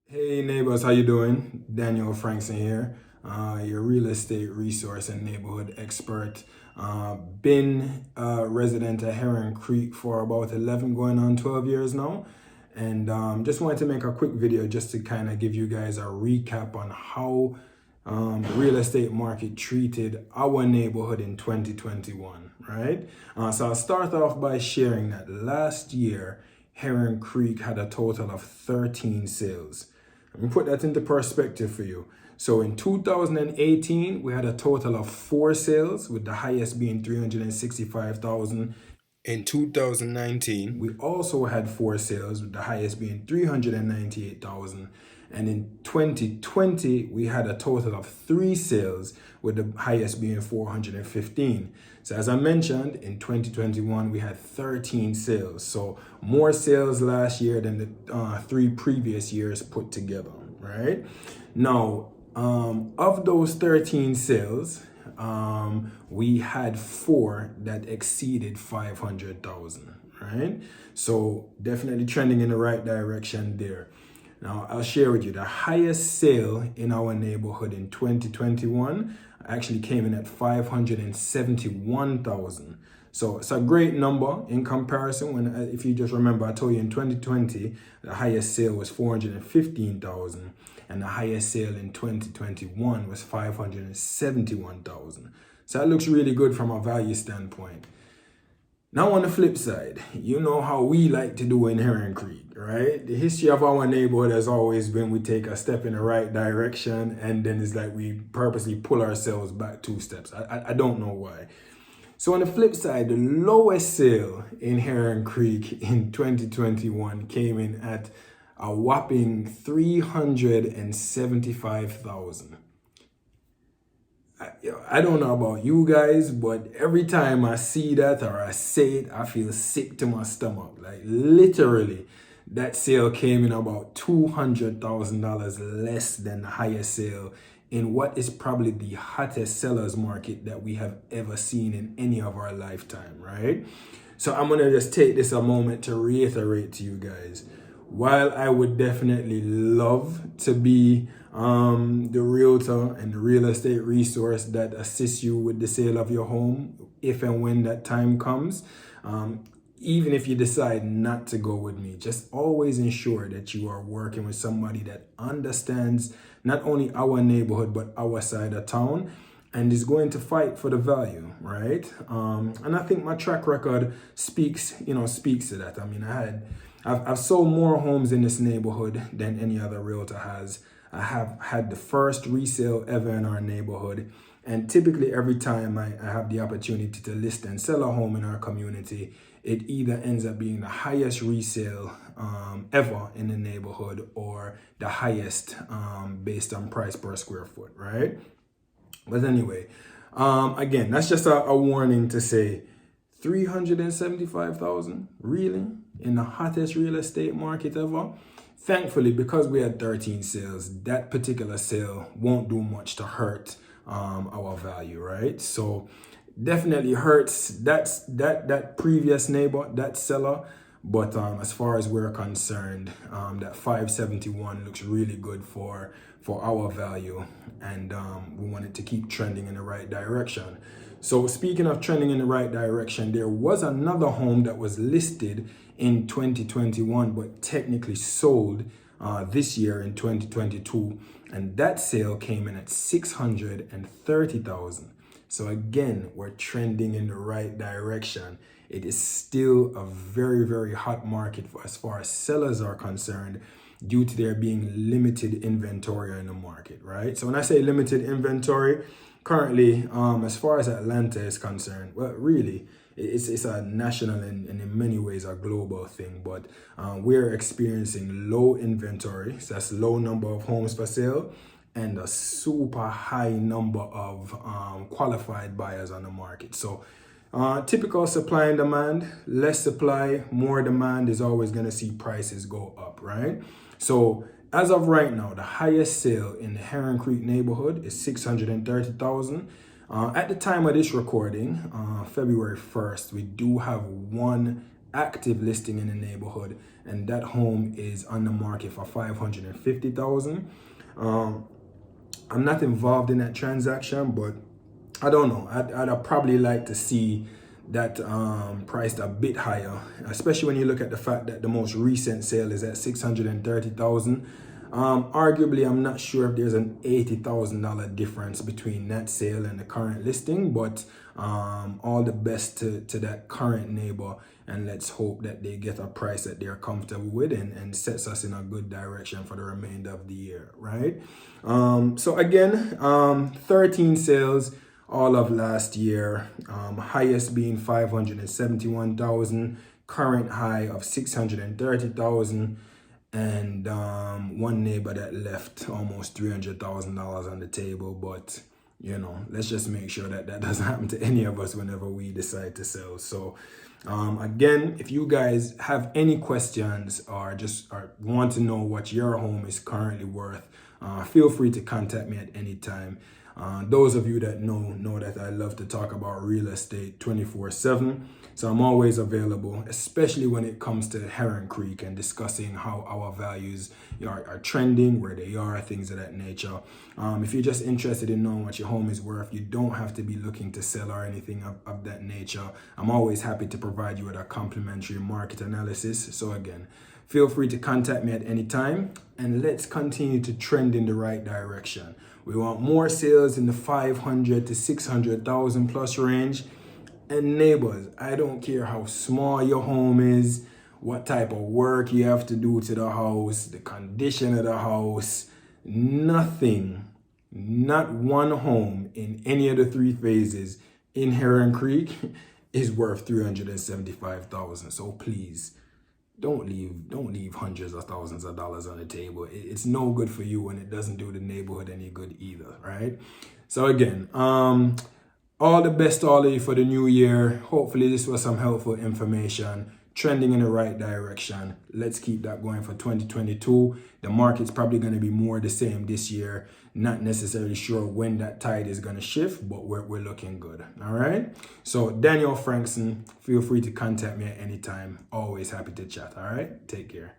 Hey neighbors, how you doing? Daniel Frankson here, your real estate resource and neighborhood expert. Been a resident at Herron Creek for about 11 going on 12 years now. And just wanted to make a quick video just to kind of give you guys a recap on how the real estate market treated our neighborhood in 2021, right? So I'll start off by sharing that last year, Herron Creek had a total of 13 sales. Let me put that into perspective for you. So in 2018, we had a total of 4 sales, with the highest being 365,000. In 2019, we also had 4 sales, with the highest being 398,000. And in 2020, we had a total of 3 sales, with the highest being 415. So as I mentioned, in 2021, we had 13 sales. So more sales last year than the 3 previous years put together, right? Now, of those 13 sales, we had 4 that exceeded 500,000, right? So definitely trending in the right direction there. Now, I'll share with you the highest sale in our neighborhood in 2021 actually came in at 571,000. So it's a great number in comparison. If you just remember, I told you in 2020, the highest sale was 415,000 and the highest sale in 2021 was 571,000. So that looks really good from a value standpoint. Now on the flip side, you know how we like to do in Herron Creek, right? The history of our neighborhood has always been we take a step in the right direction and then it's like we purposely pull ourselves back 2 steps. I don't know why. So on the flip side, the lowest sale in Herron Creek in 2021 came in at a whopping 375,000. I don't know about you guys, but every time I see that or I say it, I feel sick to my stomach. Like literally, that sale came in about $200,000 less than the highest sale in what is probably the hottest sellers market that we have ever seen in any of our lifetime, right? So I'm gonna just take this a moment to reiterate to you guys. While I would definitely love to be the realtor and the real estate resource that assists you with the sale of your home if and when that time comes, even if you decide not to go with me, just always ensure that you are working with somebody that understands not only our neighborhood but our side of town and is going to fight for the value, right? And I think my track record speaks to that. I mean, I've sold more homes in this neighborhood than any other realtor has. I have had the first resale ever in our neighborhood. And typically every time I have the opportunity to list and sell a home in our community, it either ends up being the highest resale ever in the neighborhood or the highest based on price per square foot, right? But anyway, again, that's just a warning to say 375,000, really? In the hottest real estate market ever? Thankfully, because we had 13 sales, that particular sale won't do much to hurt our value, right? So definitely hurts that previous neighbor, that seller. But as far as we're concerned, that 571 looks really good for our value, and we want it to keep trending in the right direction. So speaking of trending in the right direction, there was another home that was listed in 2021, but technically sold this year in 2022, and that sale came in at 630,000. So again, we're trending in the right direction. It is still a very, very hot market as far as sellers are concerned, due to there being limited inventory in the market, right? So when I say limited inventory, currently, as far as Atlanta is concerned, well, really, it's a national and in many ways a global thing, but we're experiencing low inventory, so that's low number of homes for sale, and a super high number of qualified buyers on the market. So typical supply and demand, less supply, more demand is always going to see prices go up, right? So as of right now, the highest sale in the Herron Creek neighborhood is 630,000. At the time of this recording, February 1st, we do have one active listing in the neighborhood, and that home is on the market for $550,000. I'm not involved in that transaction, but I don't know. I'd probably like to see that priced a bit higher, especially when you look at the fact that the most recent sale is at 630,000. Arguably, I'm not sure if there's an $80,000 difference between that sale and the current listing, but all the best to that current neighbor, and let's hope that they get a price that they're comfortable with and sets us in a good direction for the remainder of the year, right? So again, 13 sales all of last year, highest being 571,000, current high of 630,000, and one neighbor that left almost $300,000 on the table. But you know, let's just make sure that that doesn't happen to any of us whenever we decide to sell. So again, if you guys have any questions or just want to know what your home is currently worth, feel free to contact me at any time. Those of you that know that I love to talk about real estate 24/7. So I'm always available, especially when it comes to Herron Creek and discussing how our values are trending, where they are, things of that nature. If you're just interested in knowing what your home is worth, you don't have to be looking to sell or anything of that nature. I'm always happy to provide you with a complimentary market analysis. So again, feel free to contact me at any time, and let's continue to trend in the right direction. We want more sales in the 500 to 600,000 plus range. And neighbors, I don't care how small your home is, what type of work you have to do to the house, the condition of the house, nothing, not one home in any of the three phases in Herron Creek is worth $375,000. So please, don't leave hundreds of thousands of dollars on the table. It's no good for you, and it doesn't do the neighborhood any good either, right? So again, all the best to all of you for the new year. Hopefully this was some helpful information, trending in the right direction. Let's keep that going for 2022. The market's probably going to be more the same this year. Not necessarily sure when that tide is going to shift, but we're looking good. All right. So Daniel Frankson, feel free to contact me at any time. Always happy to chat. All right. Take care.